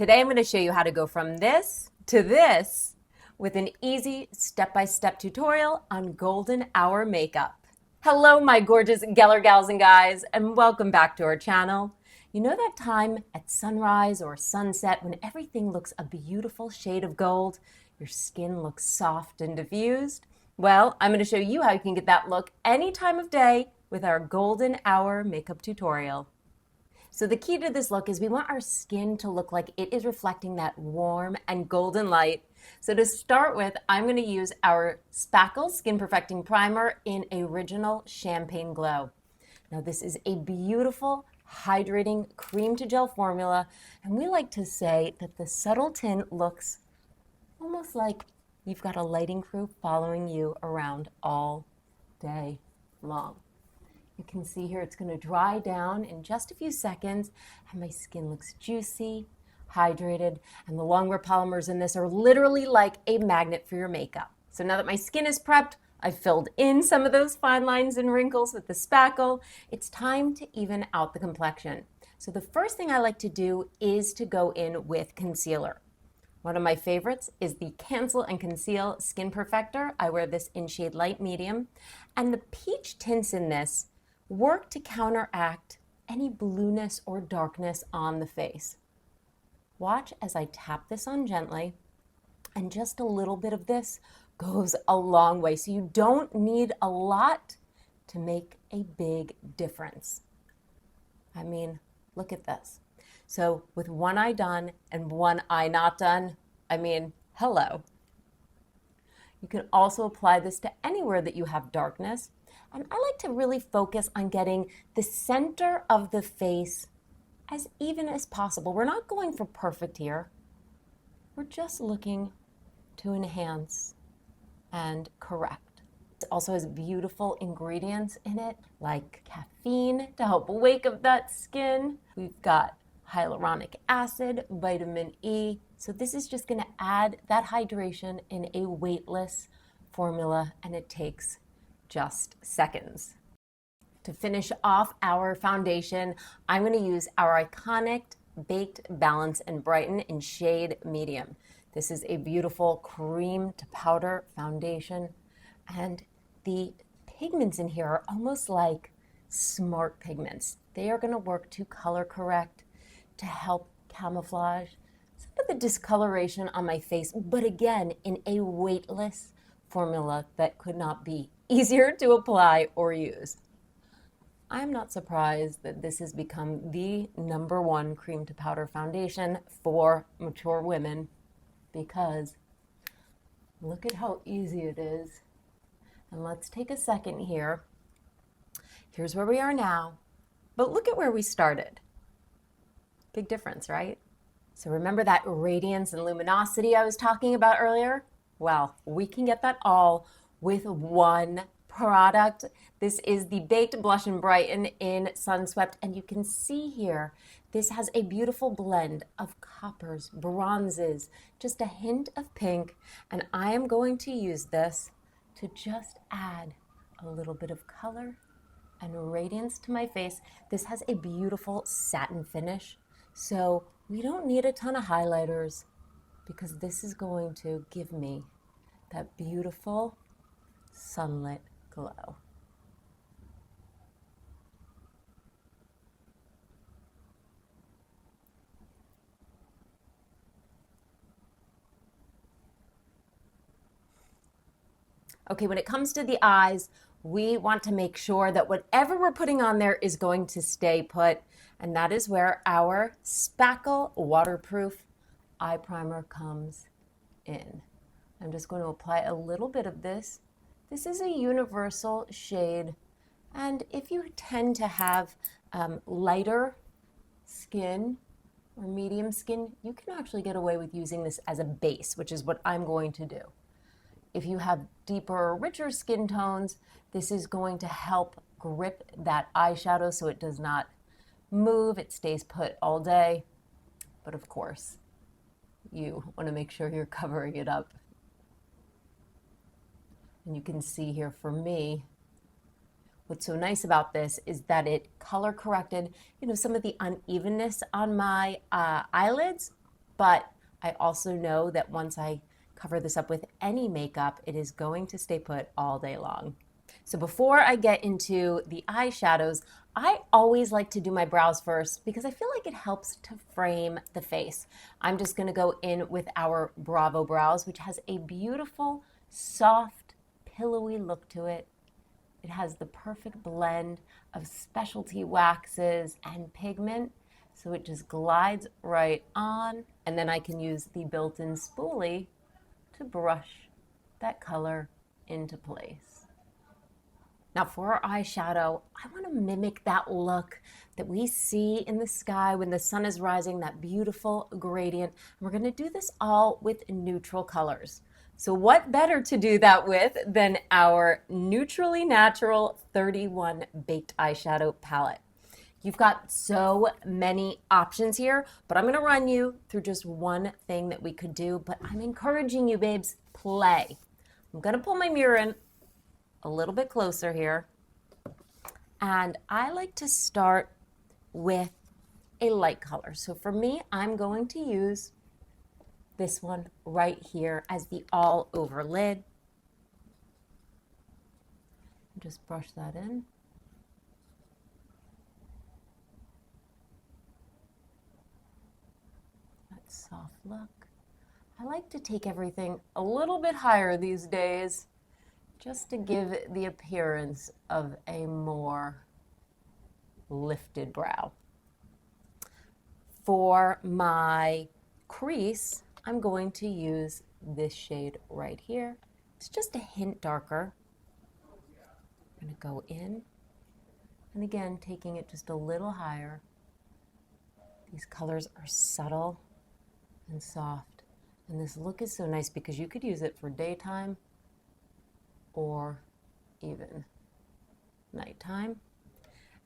Today I'm going to show you how to go from this to this with an easy step-by-step tutorial on golden hour makeup. Hello, my gorgeous Geller gals and guys, and welcome back to our channel. You know that time at sunrise or sunset when everything looks a beautiful shade of gold, your skin looks soft and diffused? Well, I'm going to show you how you can get that look any time of day with our golden hour makeup tutorial. So the key to this look is we want our skin to look like it is reflecting that warm and golden light. So to start with, I'm going to use our Spackle Skin Perfecting Primer in Original Champagne Glow. Now this is a beautiful, hydrating cream to gel formula, and we like to say that the subtle tint looks almost like you've got a lighting crew following you around all day long. You can see here it's going to dry down in just a few seconds, and my skin looks juicy, hydrated, and the longwear polymers in this are literally like a magnet for your makeup. So now that my skin is prepped, I've filled in some of those fine lines and wrinkles with the spackle, it's time to even out the complexion. So the first thing I like to do is to go in with concealer. One of my favorites is the Cancel and Conceal Skin Perfector. I wear this in shade light medium, and the peach tints in this work to counteract any blueness or darkness on the face. Watch as I tap this on gently, and just a little bit of this goes a long way. So you don't need a lot to make a big difference. I mean, look at this. So with one eye done and one eye not done, I mean, hello. You can also apply this to anywhere that you have darkness. And I like to really focus on getting the center of the face as even as possible. We're not going for perfect here. We're just looking to enhance and correct. It also has beautiful ingredients in it, like caffeine to help wake up that skin. We've got hyaluronic acid, vitamin E. So this is just going to add that hydration in a weightless formula, and it takes just seconds. To finish off our foundation, I'm going to use our iconic Baked Balance and Brighten in shade medium. This is a beautiful cream to powder foundation, and the pigments in here are almost like smart pigments. They are going to work to color correct, to help camouflage some of the discoloration on my face, but again, in a weightless formula that could not be easier to apply or use. I'm not surprised that this has become the #1 cream to powder foundation for mature women, because look at how easy it is. And let's take a second here. Here's where we are now, but look at where we started. Big difference, right? So remember that radiance and luminosity I was talking about earlier? Well, we can get that all with one product. This is the Baked Blush and Brighten in Sunswept, and you can see here, this has a beautiful blend of coppers, bronzes, just a hint of pink, and I am going to use this to just add a little bit of color and radiance to my face. This has a beautiful satin finish, so we don't need a ton of highlighters because this is going to give me that beautiful sunlit glow. Okay, when it comes to the eyes, we want to make sure that whatever we're putting on there is going to stay put, and that is where our Spackle Waterproof Eye Primer comes in. I'm just going to apply a little bit of this. This is a universal shade, and if you tend to have lighter skin or medium skin, you can actually get away with using this as a base, which is what I'm going to do. If you have deeper or richer skin tones, this is going to help grip that eyeshadow so it does not move, it stays put all day. But of course, you want to make sure you're covering it up. And you can see here for me, what's so nice about this is that it color corrected, some of the unevenness on my eyelids, but I also know that once I cover this up with any makeup, it is going to stay put all day long. So before I get into the eyeshadows, I always like to do my brows first because I feel like it helps to frame the face. I'm just going to go in with our Bravo Brows, which has a beautiful, soft, pillowy look to it. It has the perfect blend of specialty waxes and pigment, so it just glides right on. And then I can use the built-in spoolie to brush that color into place. Now for our eyeshadow, I want to mimic that look that we see in the sky when the sun is rising, that beautiful gradient. And we're going to do this all with neutral colors. So what better to do that with than our Neutrally Natural 31 Baked Eyeshadow Palette. You've got so many options here, but I'm going to run you through just one thing that we could do, but I'm encouraging you, babes, play. I'm going to pull my mirror in a little bit closer here. And I like to start with a light color. So for me, I'm going to use this one right here as the all over lid. Just brush that in. That soft look. I like to take everything a little bit higher these days, just to give it the appearance of a more lifted brow. For my crease, I'm going to use this shade right here. It's just a hint darker. I'm going to go in, and again, taking it just a little higher. These colors are subtle and soft, and this look is so nice because you could use it for daytime or even nighttime.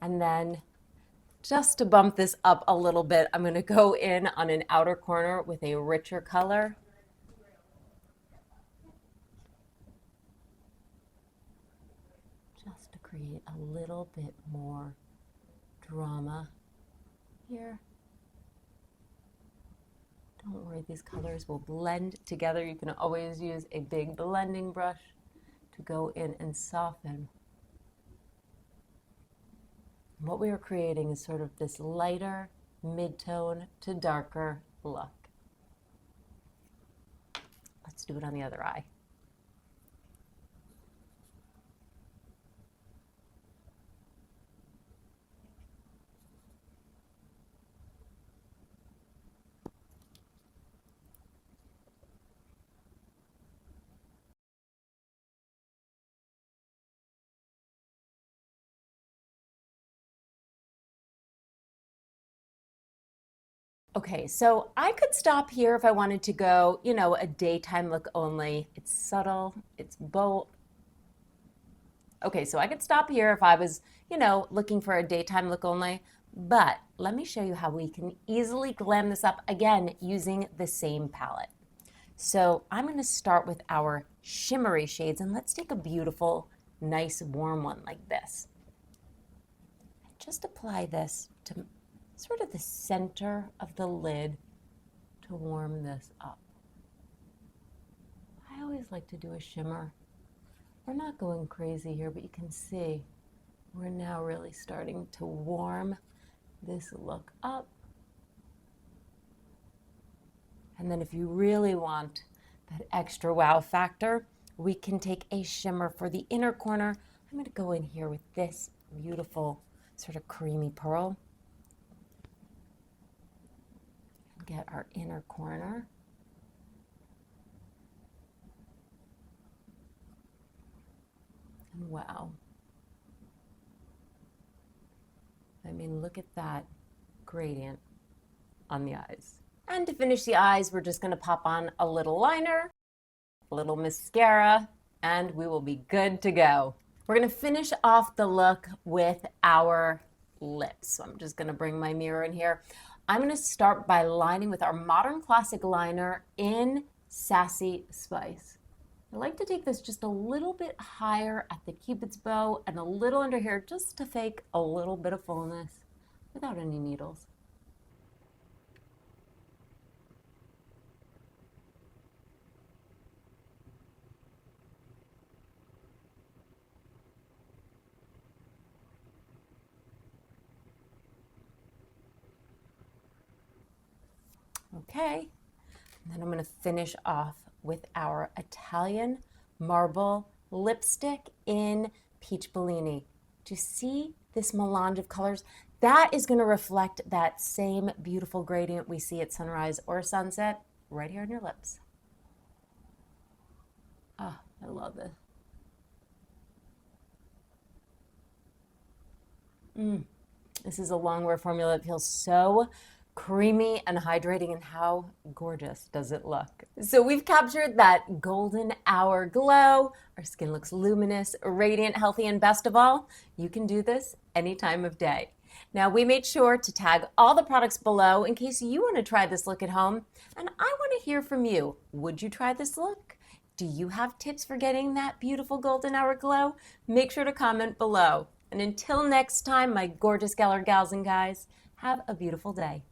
And then just to bump this up a little bit, I'm going to go in on an outer corner with a richer color. Just to create a little bit more drama here. Don't worry, these colors will blend together. You can always use a big blending brush to go in and soften. What we are creating is sort of this lighter mid-tone to darker look. Let's do it on the other eye. Okay, so I could stop here if I wanted to go, a daytime look only. It's subtle, it's bold. Okay, so I could stop here if I was, looking for a daytime look only. But let me show you how we can easily glam this up again using the same palette. So I'm going to start with our shimmery shades, and let's take a beautiful, nice, warm one like this. And just apply this to sort of the center of the lid to warm this up. I always like to do a shimmer. We're not going crazy here, but you can see we're now really starting to warm this look up. And then if you really want that extra wow factor, we can take a shimmer for the inner corner. I'm going to go in here with this beautiful sort of creamy pearl. Get our inner corner. And wow. I mean, look at that gradient on the eyes. And to finish the eyes, we're just going to pop on a little liner, a little mascara, and we will be good to go. We're going to finish off the look with our lips. So I'm just going to bring my mirror in here. I'm going to start by lining with our Modern Classic liner in Sassy Spice. I like to take this just a little bit higher at the Cupid's bow and a little under here just to fake a little bit of fullness without any needles. Okay, and then I'm going to finish off with our Italian Marble lipstick in Peach Bellini. Do you see this melange of colors? That is going to reflect that same beautiful gradient we see at sunrise or sunset right here on your lips. Oh, I love this. This is a longwear formula that feels so creamy and hydrating, and how gorgeous does it look? So we've captured that golden hour glow. Our skin looks luminous, radiant, healthy, and best of all, you can do this any time of day. Now, we made sure to tag all the products below in case you want to try this look at home, and I want to hear from you. Would you try this look? Do you have tips for getting that beautiful golden hour glow? Make sure to comment below. And until next time, my gorgeous Geller gals and guys, have a beautiful day.